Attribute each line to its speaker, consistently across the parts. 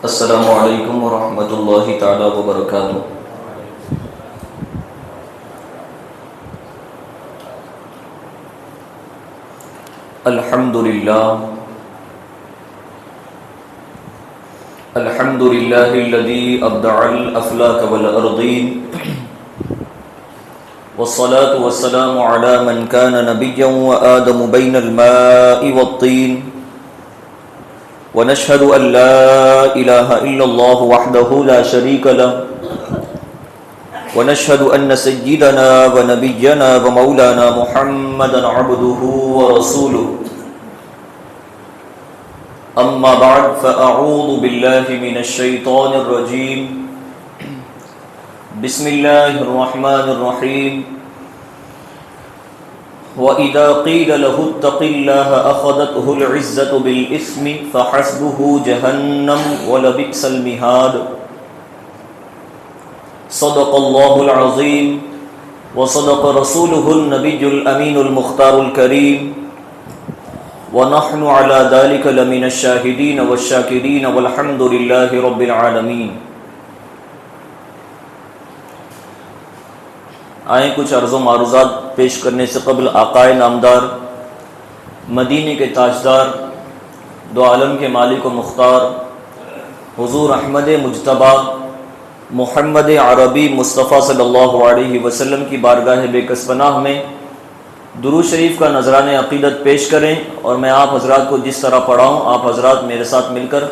Speaker 1: السلام علیکم ورحمۃ اللہ تعالی وبرکاتہ۔ الحمد للہ الذی ابدع الافلاک والارضین والصلاة والسلام علی من کان نبیا وآدم بین الماء والطین ونشهد أن لا إله إلا الله وحده لا شريك له ونشهد أن سيدنا ونبينا ومولانا محمدا عبده ورسوله أما بعد فأعوذ بالله من الشيطان الرجيم بسم الله الرحمن الرحيم وَإِذَا قِيلَ لَهُ اتَّقِ اللَّهَ أَخَذَتْهُ الْعِزَّةُ بِالْإِثْمِ فَحَسْبُهُ جَهَنَّمُ وَلَبِئْسَ الْمِهَادُ۔ صدق الله العظيم وصدق رسوله النبي الأمين المختار الكريم ونحن على ذلك لمن الشاهدين والشاكرين والحمد لله رب العالمين۔ آئیں کچھ عرض و معروضات پیش کرنے سے قبل آقائے نامدار، مدینے کے تاجدار، دو عالم کے مالک و مختار حضور احمد مجتبیٰ محمد عربی مصطفیٰ صلی اللہ علیہ وسلم کی بارگاہ بے کس پناہ میں درود شریف کا نذرانِ عقیدت پیش کریں، اور میں آپ حضرات کو جس طرح پڑھاؤں آپ حضرات میرے ساتھ مل کر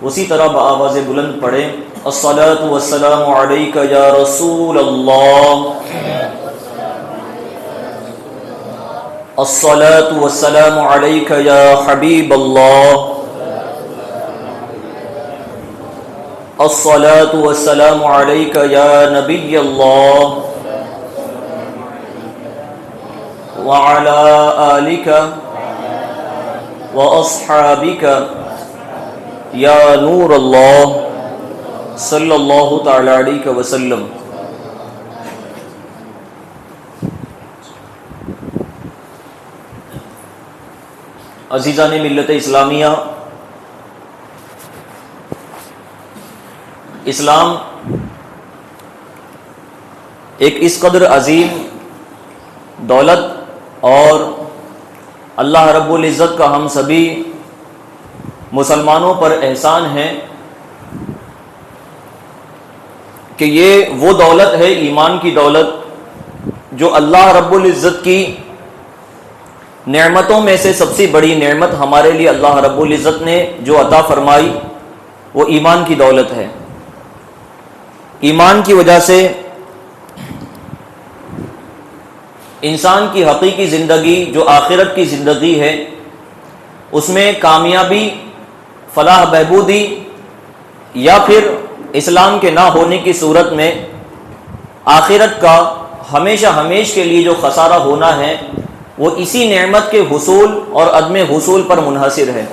Speaker 1: اسی طرح بآواز بلند پڑھیں۔ الصلاۃ والسلام علیک یا رسول اللہ، الصلاۃ والسلام علیک یا حبیب اللہ، الصلاۃ والسلام علیک یا نبی اللہ، وعلی آلک واصحابک یا نور اللہ صلی اللہ تعالی علیہ وسلم۔ عزیزان ملت اسلامیہ، اسلام ایک اس قدر عظیم دولت اور اللہ رب العزت کا ہم سبھی مسلمانوں پر احسان ہے کہ یہ وہ دولت ہے، ایمان کی دولت، جو اللہ رب العزت کی نعمتوں میں سے سب سے بڑی نعمت ہمارے لیے اللہ رب العزت نے جو عطا فرمائی وہ ایمان کی دولت ہے۔ ایمان کی وجہ سے انسان کی حقیقی زندگی جو آخرت کی زندگی ہے اس میں کامیابی، فلاح بہبودی یا پھر اسلام کے نہ ہونے کی صورت میں آخرت کا ہمیشہ ہمیش کے لیے جو خسارہ ہونا ہے وہ اسی نعمت کے حصول اور عدم حصول پر منحصر ہے۔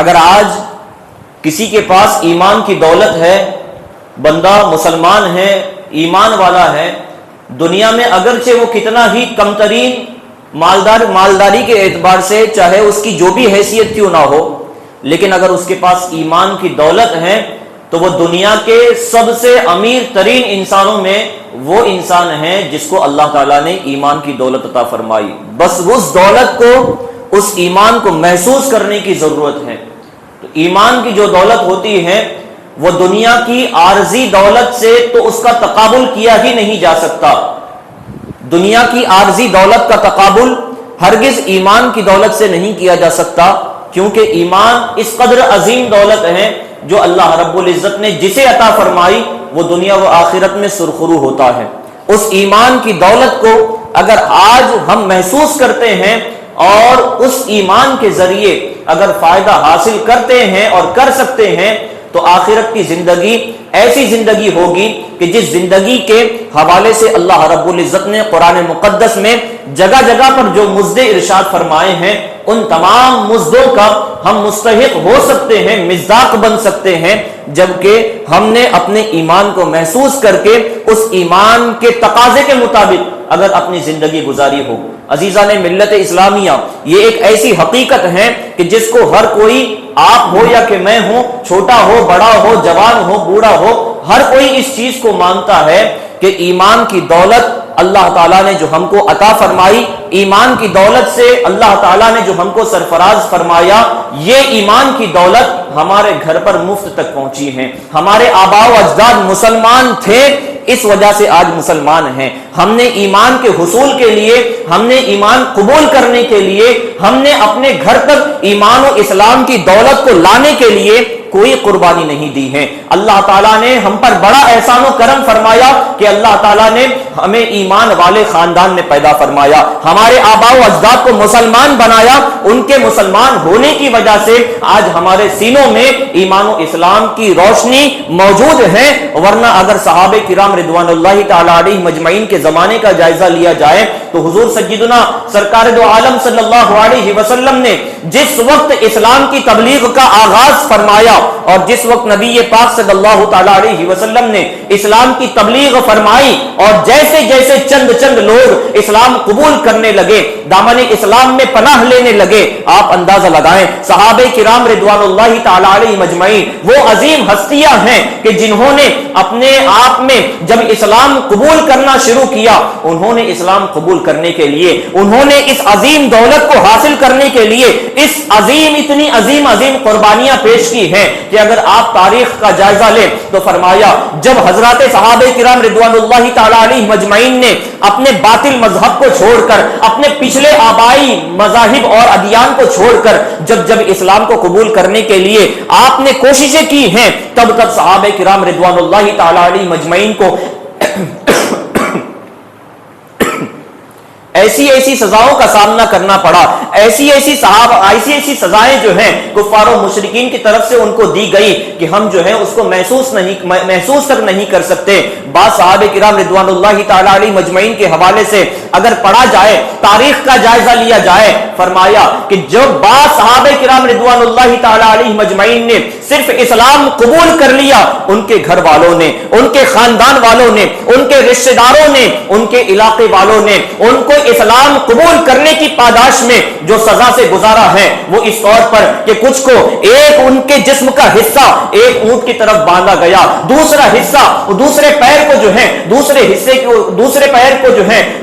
Speaker 1: اگر آج کسی کے پاس ایمان کی دولت ہے، بندہ مسلمان ہے، ایمان والا ہے، دنیا میں اگرچہ وہ کتنا ہی کم ترین مالداری کے اعتبار سے چاہے اس کی جو بھی حیثیت کیوں نہ ہو، لیکن اگر اس کے پاس ایمان کی دولت ہے تو وہ دنیا کے سب سے امیر ترین انسانوں میں وہ انسان ہے جس کو اللہ تعالیٰ نے ایمان کی دولت عطا فرمائی۔ بس اس دولت کو، اس ایمان کو محسوس کرنے کی ضرورت ہے۔ تو ایمان کی جو دولت ہوتی ہے وہ دنیا کی عارضی دولت سے تو اس کا تقابل کیا ہی نہیں جا سکتا۔ دنیا کی عارضی دولت کا تقابل ہرگز ایمان کی دولت سے نہیں کیا جا سکتا، کیونکہ ایمان اس قدر عظیم دولت ہے جو اللہ رب العزت نے جسے عطا فرمائی وہ دنیا و آخرت میں سرخرو ہوتا ہے۔ اس ایمان کی دولت کو اگر آج ہم محسوس کرتے ہیں اور اس ایمان کے ذریعے اگر فائدہ حاصل کرتے ہیں اور کر سکتے ہیں تو آخرت کی زندگی ایسی زندگی ہوگی کہ جس زندگی کے حوالے سے اللہ رب العزت نے قرآن مقدس میں جگہ جگہ پر جو مژدے ارشاد فرمائے ہیں، ان تمام مزدوں کا ہم مستحق ہو سکتے ہیں، مصداق بن سکتے ہیں، جبکہ ہم نے اپنے ایمان کو محسوس کر کے اس ایمان کے تقاضے کے مطابق اگر اپنی زندگی گزاری ہو۔ عزیزان ملت اسلامیہ، یہ ایک ایسی حقیقت ہے کہ جس کو ہر کوئی، آپ ہو یا کہ میں ہوں، چھوٹا ہو بڑا ہو، جوان ہو بوڑھا ہو، ہر کوئی اس چیز کو مانتا ہے کہ ایمان کی دولت اللہ تعالیٰ نے جو ہم کو عطا فرمائی، ایمان کی دولت سے اللہ تعالیٰ نے جو ہم کو سرفراز فرمایا، یہ ایمان کی دولت ہمارے گھر پر مفت تک پہنچی ہے۔ ہمارے آباء و اجداد مسلمان تھے، اس وجہ سے آج مسلمان ہیں۔ ہم نے ایمان کے حصول کے لیے، ہم نے ایمان قبول کرنے کے لیے، ہم نے اپنے گھر تک ایمان و اسلام کی دولت کو لانے کے لیے کوئی قربانی نہیں دی ہے۔ اللہ تعالیٰ نے ہم پر بڑا احسان و کرم فرمایا کہ اللہ تعالیٰ نے ہمیں ایمان والے خاندان میں پیدا فرمایا، ہمارے آباء و اجداد کو مسلمان بنایا، ان کے مسلمان ہونے کی وجہ سے آج ہمارے سینوں میں ایمان و اسلام کی روشنی موجود ہے۔ ورنہ اگر صحابہ کرام رضوان اللہ تعالی علیہ مجمعین کے زمانے کا جائزہ لیا جائے تو حضور سیدنا سرکار دو عالم صلی اللہ علیہ وسلم نے جس وقت اسلام کی تبلیغ کا آغاز فرمایا اور جس وقت نبی پاک صلی اللہ تعالی علیہ وسلم نے اسلام کی تبلیغ فرمائی اور جیسے جیسے چند لوگ اسلام قبول کرنے لگے، دامن اسلام میں پناہ لینے لگے، آپ اندازہ لگائیں صحابہ کرام رضوان اللہ تعالی علیہ مجمعین وہ عظیم ہستیاں ہیں کہ جنہوں نے اپنے آپ میں جب اسلام قبول کرنا شروع کیا، انہوں نے اسلام قبول کرنے کے لیے، انہوں نے اس عظیم دولت کو حاصل کرنے کے لیے اس اتنی عظیم قربانیاں پیش کی ہیں کہ اگر آپ تاریخ کا جائزہ لیں تو فرمایا جب حضرات صحابہ کرام رضوان اللہ تعالی علیہ مجمعین نے اپنے باطل مذہب کو چھوڑ کر، اپنے پچھلے آبائی مذاہب اور ادیان کو چھوڑ کر جب اسلام کو قبول کرنے کے لیے آپ نے کوششیں کی ہیں، تب صحابہ کرام رضوان اللہ تعالی علیہ مجمعین کو ایسی سزاؤں کا سامنا کرنا پڑا، ایسی سزائیں جو ہیں کفار و مشرکین کی طرف سے ان کو دی گئی کہ ہم جو ہے اس کو محسوس تک نہیں کر سکتے۔ بعض صحابہ کرام رضوان اللہ تعالی علیہ مجمعین کے حوالے سے اگر پڑھا جائے، تاریخ کا جائزہ لیا جائے، فرمایا کہ جب بعض صحابہ کرام رضوان اللہ تعالی علیہ مجمعین نے صرف اسلام قبول کر لیا، ان کے گھر والوں نے، ان کے خاندان والوں نے، ان کے رشتہ داروں نے، ان کے علاقے والوں نے ان کو اسلام قبول کرنے کی پاداش میں جو سزا سے گزارا ہے وہ اس طور پر کہ کچھ کو ایک ان کے جسم کا حصہ ایک اونٹ کی طرف باندھا گیا، دوسرا حصہ دوسرے پیر کو جو ہے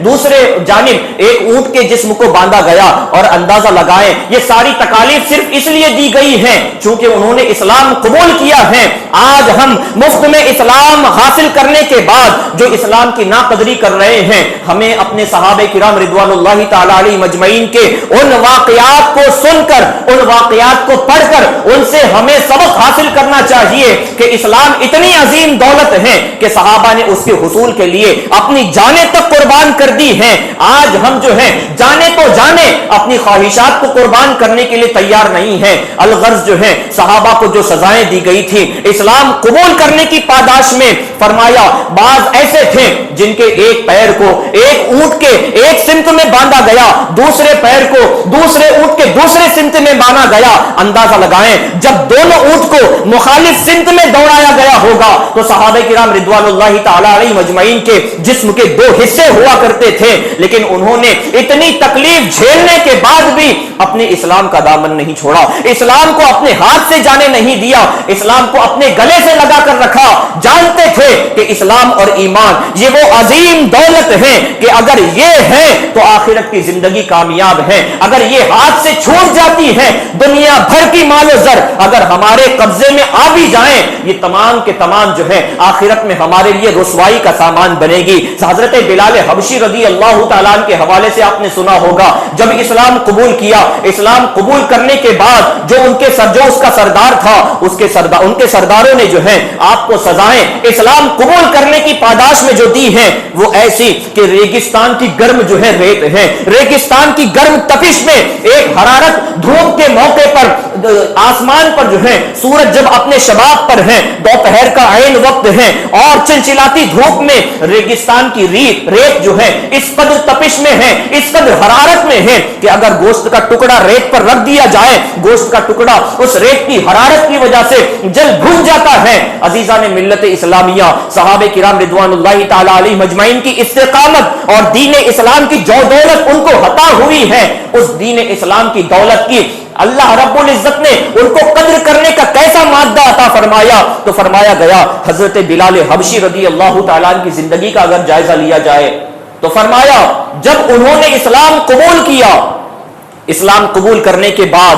Speaker 1: دوسرے جانب ایک اونٹ کے جسم کو باندھا گیا۔ اور اندازہ لگائیں یہ ساری تکالیف صرف اس لیے دی گئی ہیں چونکہ انہوں نے اسلام قبول کیا ہے۔ آج ہم مفت میں اسلام حاصل کرنے کے بعد جو اسلام کی ناقدری کر رہے ہیں، ہمیں اپنے صحابہ کرام رضوان اللہ تعالی علیہ مجمعین کے ان واقعات کو سن کر، ان واقعات کو پڑھ کر ان سے ہمیں سبق حاصل کرنا چاہیے کہ اسلام اتنی عظیم دولت ہے کہ صحابہ نے اس کے حصول کے لیے اپنی جانیں تک قربان کر دی ہیں۔ آج ہم جو ہیں جانے تو جانے اپنی خواہشات کو قربان کرنے کے لیے تیار نہیں ہیں۔ الغرض جو ہے صحابہ کو جو سزائیں دی گئی تھی اسلام قبول کرنے کی پاداش میں، فرمایا بعض ایسے تھے جن کے ایک پیر کو ایک اونٹ کے ایک سمت میں باندھا گیا، دوسرے پیر کو دوسرے اونٹ کے دوسرے سمت میں باندھا گیا۔ اندازہ لگائیں جب دونوں اونٹ کو مخالف سمت میں دوڑایا گیا ہوگا تو صحابہ کرام رضوان اللہ تعالی علیہ مجمعین کے جسم کے دو حصے ہوا کرتے تھے، لیکن انہوں نے اتنی تکلیف جھیلنے کے بعد بھی اپنے اسلام کا دامن نہیں چھوڑا، اسلام کو اپنے ہاتھ سے جانے نہیں دیا، اسلام کو اپنے گلے سے لگا کر رکھا۔ جانتے تھے کہ اسلام اور ایمان یہ وہ عظیم دولت ہے کہ اگر یہ ہے تو آخرت کی زندگی کامیاب ہے، اگر یہ ہاتھ سے چھوٹ جاتی ہے دنیا بھر کی مال و زر اگر ہمارے قبضے میں آ بھی جائیں یہ تمام کے تمام جو ہے آخرت میں ہمارے لیے رسوائی کا سامان بنے گی۔ حضرت بلال حبشی رضی اللہ تعالیٰ عنہ کے حوالے سے آپ نے سنا ہوگا، جب اسلام قبول کیا، اسلام قبول کرنے کے بعد جو اس کا سردار تھا ان کے سرداروں نے جو ہے آپ کو سزائیں اسلام قبول کرنے کی پاداش میں جو دی ہیں وہ ایسی کہ ریگستان کی گرم جو جو ہے ریت ہے. ریگستان کی گرم تپش میں ایک حرارت دھوپ کے موقع پر آسمان پر جو ہے سورج جب اپنے شباب پر ہے, دوپہر کا عین وقت ہے اور چلچلاتی دھوپ میں ریگستان کی ریت جو ہے اس قدر تپش میں ہے, اس قدر حرارت میں ہے کہ اگر گوشت کا ٹکڑا ریت پر رکھ دیا جائے, گوشت کا ٹکڑا اس ریت کی حرارت کی وجہ سے جل بھون جاتا ہے. عزیزان ملت اسلامیہ, صحابہ کرام رضوان اللہ تعالی علیہ مجمعین کی استقامت اور دین اسلام کی جو دولت ان کو عطا ہوئی ہے, اس دین اسلام کی دولت کی اللہ رب العزت نے ان کو قدر کرنے کا کیسا مادہ عطا فرمایا. تو فرمایا گیا حضرت بلال حبشی رضی اللہ تعالیٰ عنہ کی زندگی کا اگر جائزہ لیا جائے تو فرمایا جب انہوں نے اسلام قبول کیا, اسلام قبول کرنے کے بعد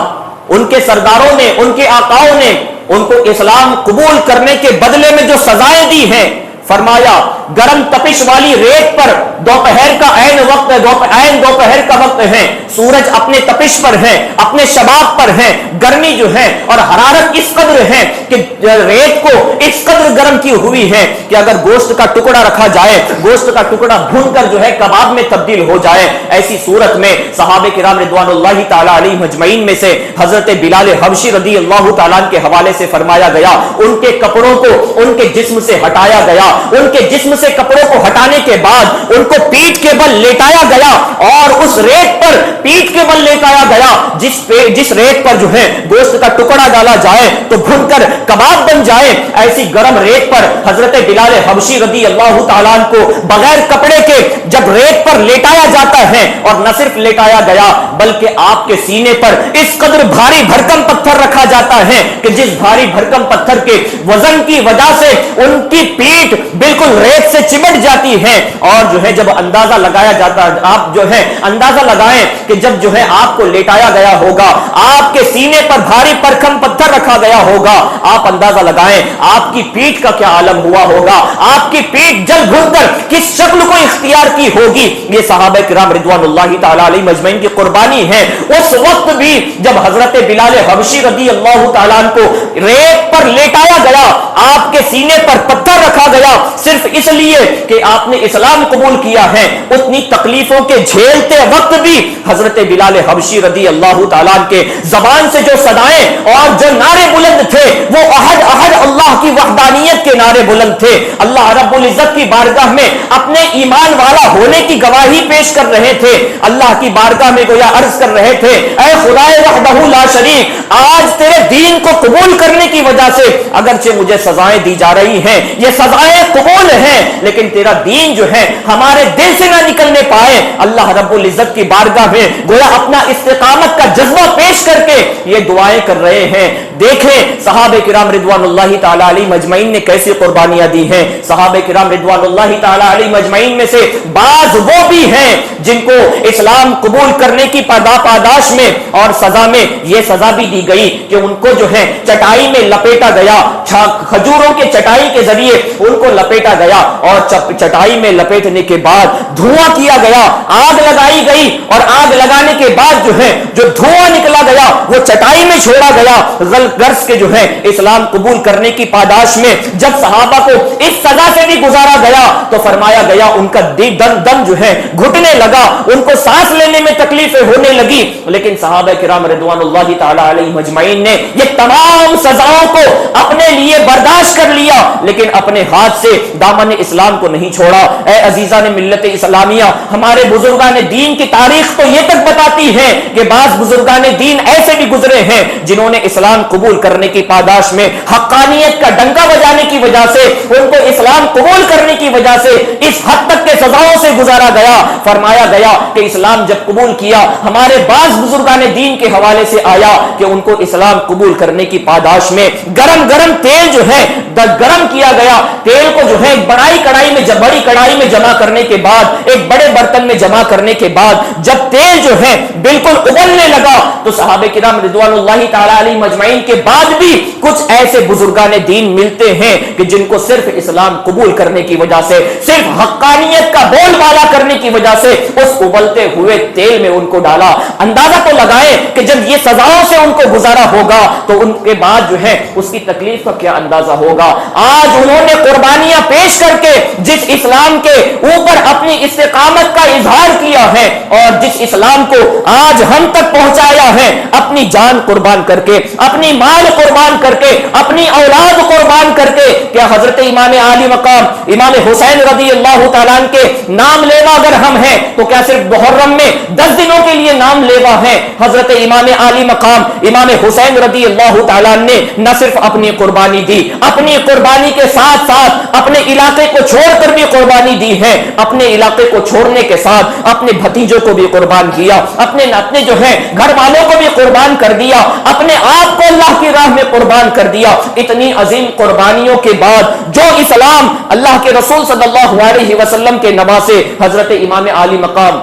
Speaker 1: ان کے سرداروں نے, ان کے آقاؤں نے ان کو اسلام قبول کرنے کے بدلے میں جو سزائیں دی ہیں, فرمایا گرم تپش والی ریت پر دوپہر کا عین وقت ہے, عین دوپہر کا وقت ہے, سورج اپنے تپش پر ہے, اپنے شباب پر ہے, گرمی جو ہے اور حرارت اس قدر ہے کہ ریت کو اس قدر گرم کی ہوئی ہے کہ اگر گوشت کا ٹکڑا رکھا جائے, گوشت کا ٹکڑا بھون کر جو ہے کباب میں تبدیل ہو جائے. ایسی صورت میں صحابہ کرام رضوان اللہ تعالی علیہ مجمعین میں سے حضرت بلال حبشی رضی اللہ تعالیٰ کے حوالے سے فرمایا گیا ان کے کپڑوں کو ان کے جسم سے ہٹایا گیا, ان کے جسم سے کپڑوں کو ہٹانے کے بعد ان کو پیٹھ کے بل لیٹایا گیا اور اس ریت پر پیٹھ کے بل لیٹایا گیا جس ریت پر جو ہے گوشت کا ٹکڑا ڈالا جائے تو بھون کر کباب بن جائے. ایسی گرم ریت پر حضرت بلال حبشی رضی اللہ تعالیٰ کو بغیر کپڑے کے جب ریت پر لیٹایا جاتا ہے, اور نہ صرف لیٹایا گیا بلکہ آپ کے سینے پر اس قدر بھاری بھرکم پتھر رکھا جاتا ہے کہ جس بھاری بھرکم پتھر کے وزن کی وجہ سے ان کی پیٹھ بالکل ریت سے چمٹ جاتی ہے. اور جو ہے جب اندازہ لگایا جاتا ہے, آپ جو ہے اندازہ لگائیں کہ جب جو ہے آپ کو لیٹایا گیا ہوگا, آپ کے سینے پر بھاری پرکھم پتھر رکھا گیا ہوگا, آپ اندازہ لگائیں آپ کی پیٹھ کا کیا عالم ہوا ہوگا, آپ کی پیٹھ جل بھون کر کس شکل کو اختیار کی ہوگی. یہ صحابہ کرام رضوان اللہ تعالی علیہ مجمعین کی قربانی ہے. اس وقت بھی جب حضرت بلال حبشی رضی اللہ تعالیٰ کو ریت پر لیٹایا گیا, آپ کے سینے پر پتھر رکھا گیا صرف اس لیے کہ آپ نے اسلام قبول کیا ہے, اتنی تکلیفوں کے جھیلتے وقت بھی حضرت بلال حبشی رضی اللہ تعالیٰ کے زبان سے جو صدائیں اور جو نعرے بلند تھے وہ احد احد اللہ کی وحدانیت کے نعرے بلند تھے. اللہ رب العزت کی بارگاہ میں اپنے ایمان والا ہونے کی گواہی پیش کر رہے تھے, اللہ کی بارگاہ میں گویا عرض کر رہے تھے اے خدائے وحدہ لا شریک, آج تیرے دین کو قبول کرنے کی وجہ سے اگرچہ مجھے سزائیں دی جا رہی ہیں, یہ سزائیں قبول ہیں, لیکن تیرا دین جو ہے ہمارے دل سے نہ نکلنے پائے. اللہ رب العزت کی بارگاہ میں گویا اپنا استقامت کا جذبہ پیش کر کے یہ دعائیں کر رہے ہیں. دیکھیں صحابہ کرام رضوان اللہ تعالی علیہ مجمعین نے کیسی قربانیاں دی ہیں. صحابہ کرام رضوان اللہ تعالی علیہ مجمعین میں سے بعض وہ بھی ہیں جن کو اسلام قبول کرنے کی پاداش میں اور سزا میں یہ سزا بھی دی گئی کہ ان کو جو ہے چٹائی میں لپیٹا گیا, کھجوروں کے چٹائی کے ذریعے ان کو لپیٹا گیا اور چٹائی میں لپیٹنے کے بعد دھواں کیا گیا, آگ لگائی گئی اور آگ لگانے کے بعد جو ہے جو دھواں نکلا گیا وہ چٹائی میں چھوڑا گیا. غرض کے جو ہے اسلام قبول کرنے کی پاداش میں جب صحابہ کو اس سزا سے بھی گزارا گیا تو فرمایا گیا ان کا دم جو ہے گھٹنے لگا, ان کو سانس لینے میں تکلیفیں ہونے لگی. لیکن صحابہ کرام رضوان اللہ تعالی علیہ مجمعین نے یہ تمام سزاؤں کو اپنے لیے برداشت کر لیا, لیکن اپنے ہاتھ سے دامن اسلام کو نہیں چھوڑا. اے عزیزان ملت اسلامیہ, ہمارے بزرگان دین کی تاریخ تو یہ تک بتاتی ہے کہ بعض بزرگان دین ایسے بھی گزرے ہیں جنہوں نے اسلام قبول کرنے کی پاداش میں حقانیت کا ڈنکا بجانے کی وجہ سے, ان کو اسلام قبول کرنے کی وجہ سے اس حد تک کے سزاؤں سے گزارا گیا. فرمایا گیا کہ اسلام جب قبول کیا ہمارے بعض بزرگان دین کے حوالے سے آیا کہ ان کو اسلام قبول کرنے کی پاداش میں گرم تیل جو ہے گرم کیا گیا, تیل کو جو ہے بڑی کڑائی میں جمع کرنے کے بعد, ایک بڑے برتن میں جمع کرنے کے بعد جب تیل جو ہے بالکل ابلنے لگا تو صحابہ کرام رضوان اللہ تعالی علیہ مجمعین کے بعد بھی کچھ ایسے بزرگان دین ملتے ہیں کہ جن کو صرف اسلام قبول کرنے کی وجہ سے، صرف حقانیت کا بول بالا کرنے کی وجہ سے اس ابلتے ہوئے تیل میں ان کو ڈالا۔ اندازہ تو لگائے کہ جب یہ سزاؤں سے ان کو گزارا ہوگا تو ان کے بعد جو ہے اس کی تکلیف کا کیا اندازہ ہوگا۔ آج انہوں نے قربانیاں پیش کر کے جس اسلام کے اوپر اپنی استقامت کا اظہار کیا ہے اور جس اسلام کو آج ہم تک پہنچایا ہے، اپنی جان قربان کر کے، اپنی مال قربان کر کے، اپنی اولاد قربان کر کے، کیا حضرت امام عالی مقام امام حسین رضی اللہ تعالیٰ عنہ کے نام لیوا اگر ہم ہیں تو کیا صرف محرم میں 10 دنوں کے لیے نام لیوا ہے؟ حضرت امام عالی مقام امام حسین رضی اللہ تعالیٰ عنہ نے نہ صرف اپنی قربانی دی، اپنی قربانی کے ساتھ ساتھ اپنے علاقے کو چھوڑ کر بھی قربانی دی ہے، اپنے علاقے کو چھوڑنے کے ساتھ اپنے بھتیجوں کو بھی قربان کیا، اپنے جو ہے گھر والوں کو بھی قربان کر دیا، اپنے آپ کو اللہ کی راہ میں قربان کر دیا۔ اتنی عظیم قربانیوں کے بعد جو اسلام اللہ کے رسول صلی اللہ علیہ وسلم کے نواسے حضرت امام عالی مقام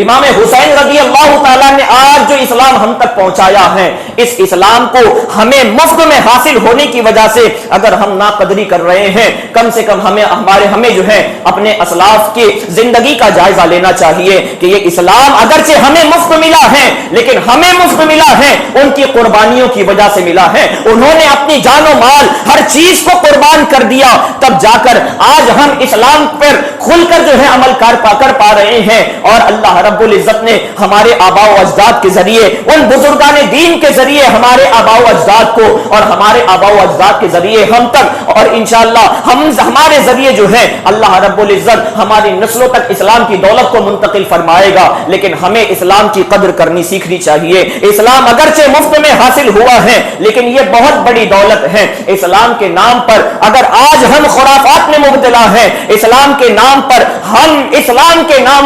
Speaker 1: امام حسین رضی اللہ تعالیٰ نے آج جو اسلام ہم تک پہنچایا ہے، اس اسلام کو ہمیں مفت میں حاصل ہونے کی وجہ سے اگر ہم ناقدری کر رہے ہیں، کم سے کم ہمیں جو ہے اپنے اسلاف کی زندگی کا جائزہ لینا چاہیے کہ یہ اسلام اگرچہ ہمیں مفت ملا ہے لیکن ہمیں مفت ملا ہے ان کی قربانیوں کی وجہ سے ملا ہے۔ انہوں نے اپنی جان و مال ہر چیز کو قربان کر دیا، تب جا کر آج ہم اسلام پر کھل کر جو ہے عمل کر پا رہے ہیں، اور اللہ رب العزت نے ہمارے آباء و اجداد کے ذریعے، ان بزرگان دین کے ذریعے ہمارے آباء و اجداد کو اور ہمارے آباء و اجداد کے ذریعے ہم تک اور انشاءاللہ ہمارے ذریعے جو ہے اللہ رب العزت ہماری نسلوں تک اسلام کی دولت کو منتقل فرمائے گا۔ لیکن ہمیں اسلام کی قدر کرنی سیکھنی چاہیے۔ اسلام اگرچہ مفت میں حاصل ہوا ہے لیکن یہ بہت بڑی دولت ہے۔ اسلام کے نام پر اگر آج ہم خرافات میں مبتلا ہیں، اسلام کے نام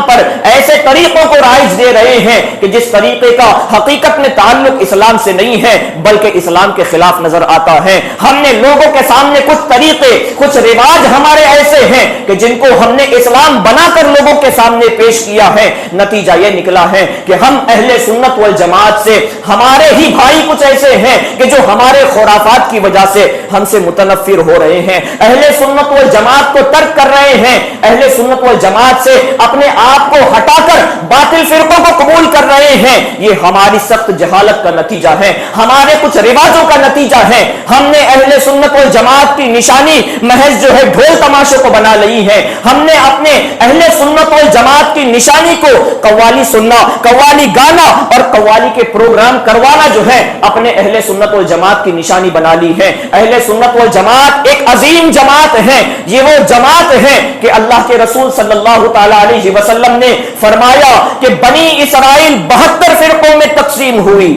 Speaker 1: پر ایسے طریقوں کو رائج دے رہے ہیں کہ جس طریقے کا حقیقت میں تعلق اسلام سے نہیں ہے بلکہ اسلام کے خلاف نظر آتا ہے۔ ہم نے لوگوں کے سامنے کچھ طریقے، کچھ رواج ہمارے ایسے ہیں کہ جن کو ہم نے اسلام بنا کر لوگوں کے سامنے پیش کیا ہے۔ نتیجہ یہ نکلا ہے کہ ہم اہل سنت والجماعت سے ہمارے ہی بھائی کچھ ایسے ہیں کہ جو ہمارے خرافات کی وجہ سے ہم سے متنفر ہو رہے ہیں، اہل سنت والجماعت کو ترک کر رہے ہیں، اہل سنت والجماعت سے اپنے آپ کو ہٹا کر باطل فرقوں کو قبول کر رہے ہیں۔ یہ ہماری سخت جہالت کا نتیجہ ہے، ہمارے کچھ رواجوں کا نتیجہ ہے۔ ہم نے اہل سنت والجماعت کی نشانی محض جو ہے ڈھول تماشوں کو بنا لی ہے۔ ہم نے اپنے اہل سنت والجماعت کی نشانی کو قوالی سننا، قوالی گانا اور قوالی کے پروگرام کروانا جو ہے اپنے اہل سنت والجماعت کی نشانی بنا لی ہے۔ اہل سنت والجماعت ایک عظیم جماعت ہے، یہ وہ جماعت ہے کہ اللہ کے رسول صلی اللہ تعالی علیہ وسلم نے فرمایا کہ بنی اسرائیل 72 فرقوں میں تقسیم ہوئی،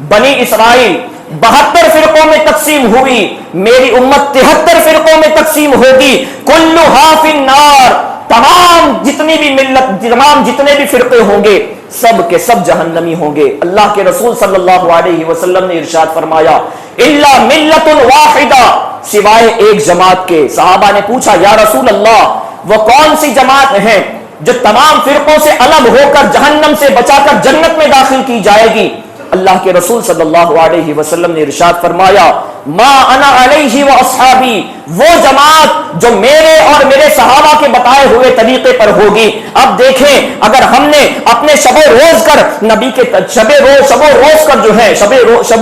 Speaker 1: بنی اسرائیل 72 فرقوں میں تقسیم ہوئی، میری امت 73 فرقوں میں تقسیم ہوگی، کلھا فی النار، تمام جتنی بھی ملت، تمام جتنے بھی فرقے ہوں گے سب کے سب جہنمی ہوں گے۔ اللہ کے رسول صلی اللہ علیہ وسلم نے ارشاد فرمایا الا ملت واحدہ، سوائے ایک جماعت کے۔ صحابہ نے پوچھا یا رسول اللہ وہ کون سی جماعت ہے جو تمام فرقوں سے الگ ہو کر جہنم سے بچا کر جنت میں داخل کی جائے گی؟ اللہ کے رسول صلی اللہ علیہ وسلم نے ارشاد فرمایا ما انا علیہ و اصحابی، وہ جماعت جو میرے اور میرے صحابہ کے بتائے ہوئے طریقے پر ہوگی۔ اب دیکھیں اگر ہم نے اپنے شب و روز کر نبی کے شب و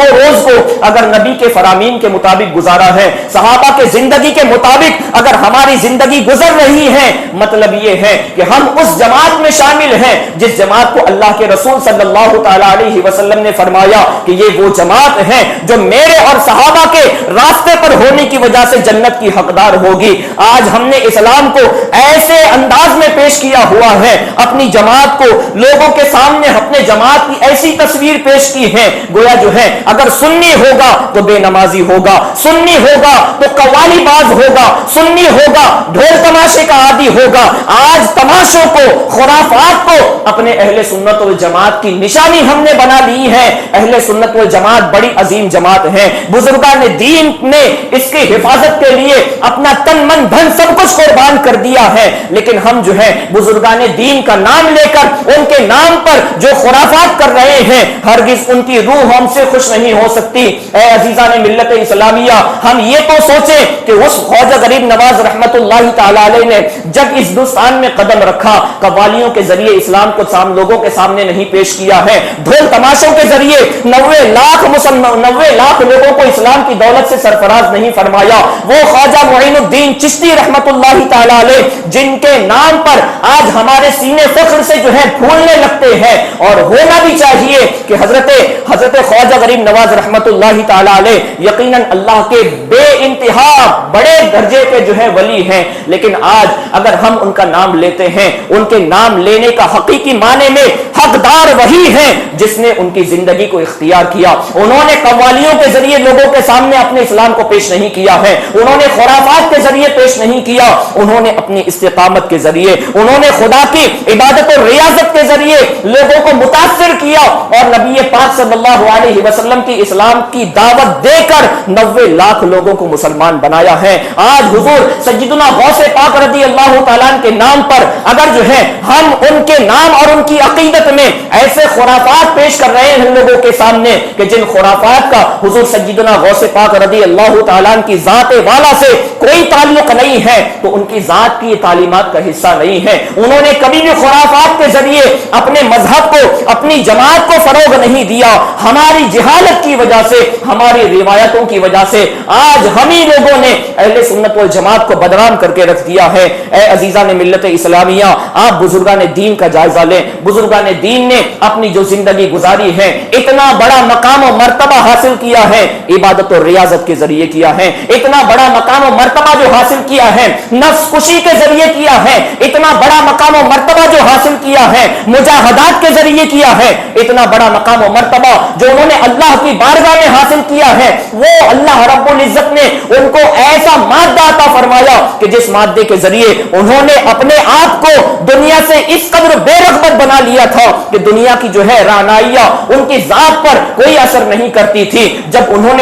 Speaker 1: روز کو اگر نبی کے فرامین کے مطابق گزارا ہے، صحابہ کے زندگی کے مطابق اگر ہماری زندگی گزر رہی ہے، مطلب یہ ہے کہ ہم اس جماعت میں شامل ہیں جس جماعت کو اللہ کے رسول صلی اللہ تعالی علیہ وسلم نے فرمایا کہ یہ وہ جماعت ہے جو میرے اور صحابہ کے راستے پر ہونے کی وجہ سے جنت کی حقدار ہوگی۔ آج ہم نے اسلام کو ایسے انداز میں پیش کیا ہوا ہے، اپنی جماعت کو لوگوں کے سامنے اپنے جماعت کی ایسی تصویر پیش کی ہے گویا جو ہے اگر سنی ہوگا تو بے نمازی ہوگا، سنی ہوگا تو قوالی باز ہوگا، سنی ہوگا ڈھول تماشے کا عادی ہوگا۔ آج تماشوں کو، خرافات کو اپنے اہل سنت والجماعت کی نشانی ہم نے بنا لی ہے۔ اہل سنت والجماعت بڑی عظیم جماعت ہے، بزرگان
Speaker 2: بزرگان دین نے اس کی حفاظت کے لیے اپنا تن من دھن سب کچھ قربان کر دیا ہے، لیکن ہم جو ہے بزرگان دین کا نام لے کر ان کے نام پر جو خرافات کر رہے ہیں، ہرگز ان کی روح ہم سے خوش نہیں ہو سکتی۔ اے عزیزان ملت اسلامیہ، ہم یہ تو سوچیں کہ اس خواجہ غریب نواز رحمت اللہ تعالی علیہ نے جب اس ہندوستان میں قدم رکھا، قوالیوں کے ذریعے اسلام کو لوگوں کے سامنے نہیں پیش کیا ہے، ڈھول تماشوں کے ذریعے 90 لاکھ لوگوں کو اسلام کی دولت سے سرفراز نہیں فرمایا۔ وہ خواجہ معین الدین چشتی رحمت اللہ تعالی علیہ جن کے نام پر آج ہمارے سینے فخر سے جو ہے پھولنے لگتے ہیں، اور ہونا بھی چاہیے کہ حضرت خواجہ غریب نواز رحمت اللہ تعالی علیہ یقیناً اللہ کے بے انتہا بڑے درجے کے جو ہے ولی ہیں، لیکن آج اگر ہم ان کا نام لیتے ہیں، ان کے نام لینے کا حقیقی معنی میں حقدار وہی ہیں جس نے ان کی زندگی کو اختیار کیا۔ انہوں نے قوالیوں کے ذریعے لوگوں کے سامنے اپنے اسلام کو پیش نہیں کیا ہے، انہوں نے خرافات کے ذریعے پیش نہیں کیا، انہوں نے اپنی استقامت کے ذریعے، انہوں نے خدا کی عبادت اور ریاضت کے ذریعے لوگوں کو متاثر کیا، اور نبی پاک صلی اللہ علیہ وسلم کی اسلام کی دعوت دے کر 90 لاکھ لوگوں کو مسلمان بنایا ہے۔ آج حضور سیدنا غوث پاک رضی اللہ تعالیٰ کے نام پر اگر جو ہے ہم ان کے نام اور ان کی عقیدت میں ایسے خرافات پیش کر رہے ہیں لوگوں کے سامنے کہ جن خرافات کا حضور سیدنا غوث پاک رضی اللہ تعالیٰ کی ذات والا سے کوئی تعلق نہیں ہے، تو ان کی ذات کی تعلیمات کا حصہ نہیں ہے۔ انہوں نے کبھی بھی خرافات کے ذریعے اپنے مذہب کو، اپنی جماعت کو فروغ نہیں دیا۔ ہماری جہالت کی وجہ سے، ہماری روایتوں کی وجہ سے آج ہم ہی لوگوں نے اہل سنت والجماعت کو بدنام کر کے رکھ دیا ہے۔ اے عزیزان ملت اسلامیہ، آپ بزرگان دین کا جائزہ لیں۔ بزرگان دین نے اپنی جو زندگی گزاری ہے، اتنا بڑا مقام و مرتبہ حاصل کیا ہے، عبادت اور ریاضت کے ذریعے کیا ہے۔ اتنا بڑا مقام و مرتبہ جو حاصل کیا ہے، نفس کشی کے ذریعے کیا ہے۔ اتنا بڑا مقام و مرتبہ جو حاصل کیا ہے، مجاہدات کے ذریعے کیا ہے۔ اتنا بڑا مقام و مرتبہ جو انہوں نے اللہ کی بارگاہ میں حاصل کیا ہے، وہ اللہ رب العزت نے ان کو ایسا مادہ عطا فرمایا کہ جس مادے کے ذریعے انہوں نے اپنے آپ کو دنیا سے اس قدر بے رغبت بنا لیا تھا کہ دنیا کی جو ہے رعنائیاں ان کی ذات پر کوئی اثر نہیں کرتی تھی۔ جب انہوں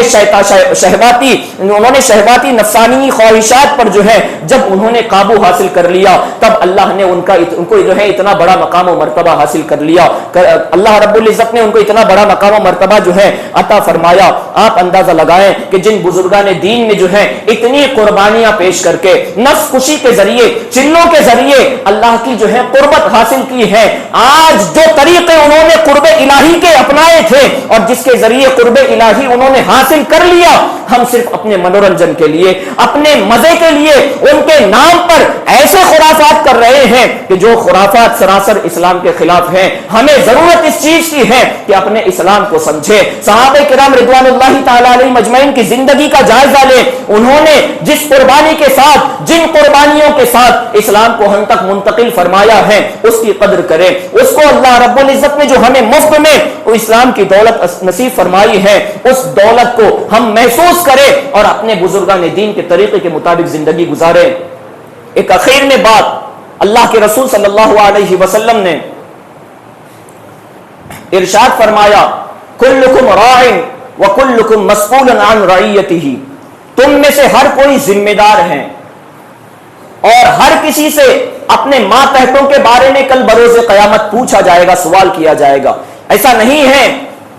Speaker 2: نے شہواتی نفسانی خواہشات پر جو ہے جب انہوں نے قابو حاصل کر لیا، تب اللہ نے ان کو جو ہے اتنا بڑا مقام و مرتبہ حاصل کر لیا۔ اللہ رب العزت نے ان کو اتنا بڑا مقام و مرتبہ جو ہے عطا فرمایا۔ آپ اندازہ لگائیں کہ جن بزرگان دین نے جو ہے اتنی قربانیاں پیش کر کے نفس کشی کے ذریعے، چلوں کے ذریعے اللہ کی جو ہے قربت حاصل کی ہے، آج جو طریقے انہوں نے قرب الہی کے اپنائے تھے اور جس کے ذریعے قرب الہی انہوں نے حاصل کر لیا، ہم صرف اپنے منورنجن کے لیے، اپنے مزے کے لیے ان کے نام پر ایسے خرافات کر رہے ہیں کہ جو خرافات سراسر اسلام کے خلاف ہیں۔ ہمیں ضرورت اس چیز کی ہے کہ اپنے اسلام کو سمجھے۔ صحابہ کرام رضوان اللہ تعالی علیہ مجمعین کی زندگی کا جائزہ لیں، انہوں نے جس قربانی کے ساتھ، جن قربانیوں کے ساتھ اسلام کو ہم تک منتقل فرمایا ہے، اس کی قدر کریں۔ اس کو اللہ رب العزت نے جو ہمیں مفت میں اسلام کی دولت نصیب فرمائی ہے، اس دولت کو ہم محسوس کریں اور اپنے بزرگان دین کے طریقے کے مطابق زندگی گزاریں۔ ایک اخیر میں بات، اللہ کے رسول صلی اللہ علیہ وسلم نے ارشاد فرمایا، کلکم راع وکلکم مسئول عن رعیتہ، تم میں سے ہر کوئی ذمہ دار ہے اور ہر کسی سے اپنے ماتحتوں کے بارے میں کل بروز قیامت پوچھا جائے گا، سوال کیا جائے گا۔ ایسا نہیں ہے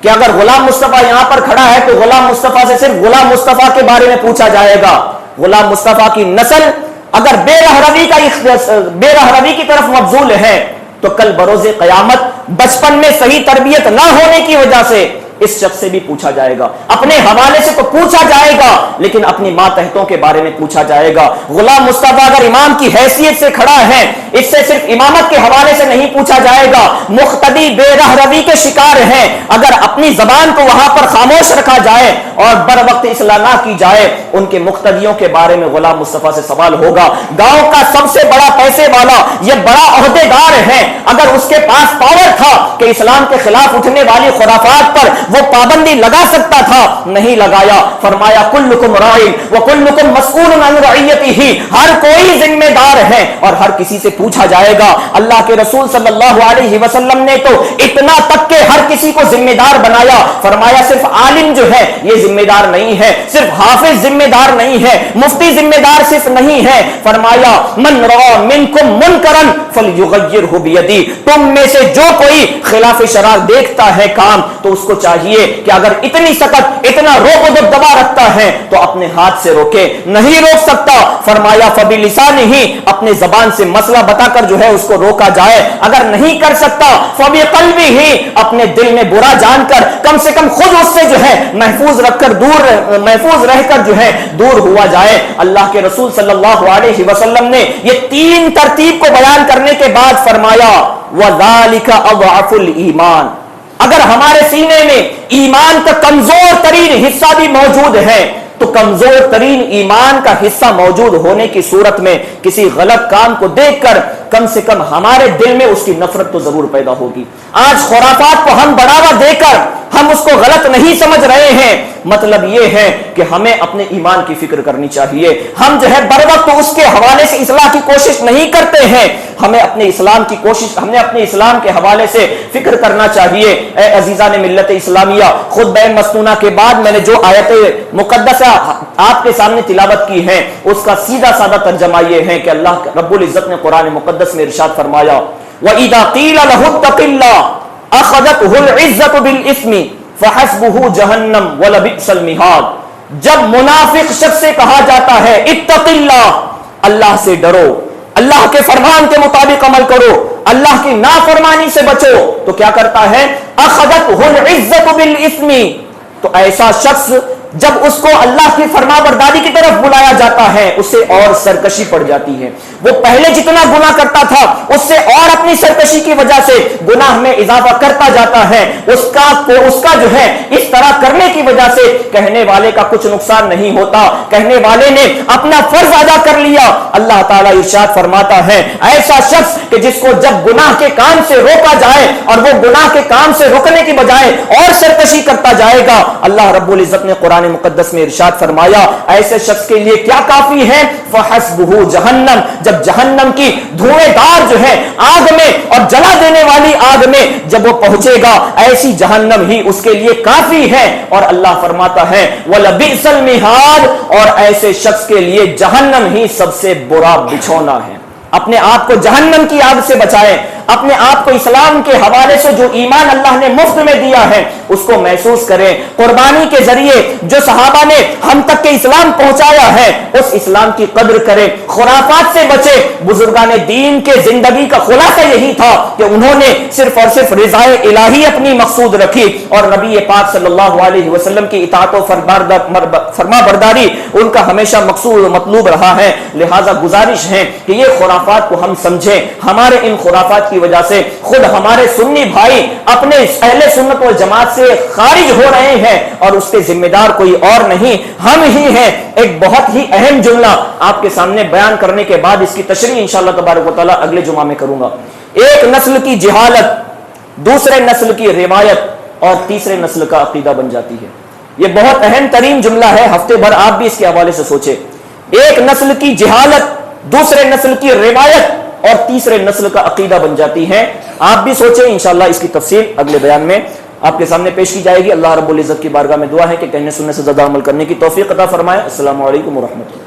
Speaker 2: کہ اگر غلام مصطفیٰ یہاں پر کھڑا ہے تو غلام مصطفیٰ سے صرف غلام مصطفیٰ کے بارے میں پوچھا جائے گا۔ غلام مصطفیٰ کی نسل اگر بے رہروی کی طرف مبذول ہے تو کل بروز قیامت بچپن میں صحیح تربیت نہ ہونے کی وجہ سے اس شخص سے بھی پوچھا جائے گا۔ اپنے حوالے سے تو پوچھا جائے گا، لیکن اپنی ماتحتوں کے بارے میں پوچھا جائے گا۔ غلام مصطفیٰ اگر امام کی حیثیت سے کھڑا ہے، اس سے صرف امامت کے حوالے سے نہیں پوچھا جائے گا۔ مقتدی بے رہروی کے شکار ہیں، اگر اپنی زبان کو وہاں پر خاموش رکھا جائے اور بر وقت اصلاح نہ کی جائے، ان کے مقتدیوں کے بارے میں غلام مصطفیٰ سے سوال ہوگا۔ گاؤں کا سب سے بڑا پیسے والا، یہ بڑا عہدیدار ہے، اگر اس کے پاس پاور تھا کہ اسلام کے خلاف اٹھنے والی خرافات پر وہ پابندی لگا سکتا تھا، نہیں لگایا. فرمایا کلکم راعٍ وکلکم مسئول عن رعیتہ، ہر کوئی ذمہ دار ہے اور ہر کسی سے پوچھا جائے گا. اللہ کے رسول صلی اللہ علیہ وسلم نے تو اتنا تک کہ ہر کسی کو ذمہ دار بنایا. فرمایا صرف عالم جو ہے یہ ذمہ دار نہیں ہے، صرف حافظ ذمہ دار نہیں ہے، مفتی ذمہ دار صرف نہیں ہے. فرمایا من رأى منکم منکرا فلیغیرہ بیدی، تم میں سے جو کوئی خلاف شرع دیکھتا ہے کام تو اس کو چاہیے کہ اگر اتنی سخت اتنا روک و دبا رکھتا ہے تو اپنے ہاتھ سے روکے. نہیں روک سکتا، فرمایا فبلسانہ، اپنے زبان سے مسئلہ بتا کر جو ہے اس کو روکا جائے. اگر نہیں کر سکتا فبقلبہ، اپنے دل میں برا جان کر کم سے کم خود اس سے جو ہے محفوظ رہ کر جو ہے دور ہوا جائے. اللہ کے رسول صلی اللہ علیہ وسلم نے یہ تین ترتیب کو بیان کرنے کے بعد فرمایا وَذَلِكَ أَضْعَفُ الْإِيمَانِ، اگر ہمارے سینے میں ایمان کا کمزور ترین حصہ بھی موجود ہے تو کمزور ترین ایمان کا حصہ موجود ہونے کی صورت میں کسی غلط کام کو دیکھ کر کم سے کم ہمارے دل میں اس کی نفرت تو ضرور پیدا ہوگی. آج خرافات کو ہم بڑھاوا دے کر ہم اس کو غلط نہیں سمجھ رہے ہیں. مطلب یہ ہے کہ ہمیں اپنے ایمان کی فکر کرنی چاہیے. ہم جو ہے بر وقت اس کے حوالے سے اصلاح کی کوشش نہیں کرتے ہیں. ہمیں اپنے اسلام کے حوالے سے فکر کرنا چاہیے. اے عزیزان ملت اسلامیہ، خطبہ مسنونہ کے بعد میں نے جو آیت مقدسہ آپ کے سامنے تلاوت کی ہے اس کا سیدھا سادہ ترجمہ یہ ہے کہ اللہ رب العزت نے قرآن مقدس میں ارشاد فرمایا وَإِذَا قِيلَ لَهُ اتَّقِ اللَّهَ أَخَذَتْهُ الْعِزَّةُ بِالْإِثْمِ فَحَسْبُهُ جَهَنَّمُ وَلَبِئْسَ الْمِهَادُ، جب منافق شخص سے کہا جاتا ہے اتق اللہ، اللہ سے ڈرو، اللہ کے فرمان کے مطابق عمل کرو، اللہ کی نافرمانی سے بچو، تو کیا کرتا ہے أَخَذَتْهُ الْعِزَّةُ بِالْإِثْمِ، تو ایسا شخص جب اس کو اللہ کی فرما برداری کی طرف بلایا جاتا ہے اسے اور سرکشی پڑ جاتی ہے. وہ پہلے جتنا گناہ کرتا تھا اس سے اور اپنی سرکشی کی وجہ سے گناہ میں اضافہ کرتا جاتا ہے. اس کا جو ہے اس طرح کرنے کی وجہ سے کہنے والے کا کچھ نقصان نہیں ہوتا، کہنے والے نے اپنا فرض ادا کر لیا. اللہ تعالیٰ ارشاد فرماتا ہے ایسا شخص کہ جس کو جب گناہ کے کام سے روکا جائے اور وہ گناہ کے کام سے روکنے کی بجائے اور سرکشی کرتا جائے گا، اللہ رب العزت نے قرآن مقدس میں ارشاد فرمایا ایسے شخص کے لیے کیا کافی ہے فحسبہ جہنم، جب جہنم کی دھوئیں دار جو ہے آگ میں اور جلا دینے والی آگ میں جب وہ پہنچے گا ایسی جہنم ہی اس کے لیے کافی ہے. اور اللہ فرماتا ہے وَلَبِئْسَ الْمِہَادُ، اور ایسے شخص کے لیے جہنم ہی سب سے برا بچھونا ہے. اپنے آپ کو جہنم کی آگ سے بچائیں، اپنے آپ کو اسلام کے حوالے سے جو ایمان اللہ نے مفت میں دیا ہے اس کو محسوس کریں. قربانی کے ذریعے جو صحابہ نے ہم تک کے اسلام پہنچایا ہے اس اسلام کی قدر کریں، خرافات سے بچیں. بزرگان دین کے زندگی کا خلاصہ یہی تھا کہ انہوں نے صرف اور صرف رضائے الہی اپنی مقصود رکھی اور نبی پاک صلی اللہ علیہ وسلم کی اطاعت و فرما برداری ان کا ہمیشہ مقصود و مطلوب رہا ہے. لہذا گزارش ہے کہ یہ خرافات کو ہم سمجھیں. ہمارے ان خرافات کی وجہ سے خود ہمارے سنی بھائی اپنے اہل سنت والجماعت سے خارج ہو رہے ہیں اور اس کے ذمہ دار کوئی اور نہیں ہم ہی ہیں. ایک بہت ہی اہم جملہ آپ کے سامنے بیان کرنے کے بعد اس کی تشریح انشاءاللہ تبارک و تعالی اگلے جمعہ میں کروں گا. ایک نسل کی جہالت دوسرے نسل کی روایت اور تیسرے نسل کا عقیدہ بن جاتی ہے. یہ بہت اہم ترین جملہ ہے، ہفتے بھر آپ بھی اس کے حوالے سے سوچیں. ایک نسل کی جہالت دوسرے نسل کی روایت اور تیسرے نسل کا عقیدہ بن جاتی ہے. آپ بھی سوچیں، انشاءاللہ اس کی تفصیل اگلے بیان میں آپ کے سامنے پیش کی جائے گی. اللہ رب العزت کی بارگاہ میں دعا ہے کہ کہنے سننے سے زیادہ عمل کرنے کی توفیق عطا فرمائے. السلام علیکم ورحمۃ اللہ.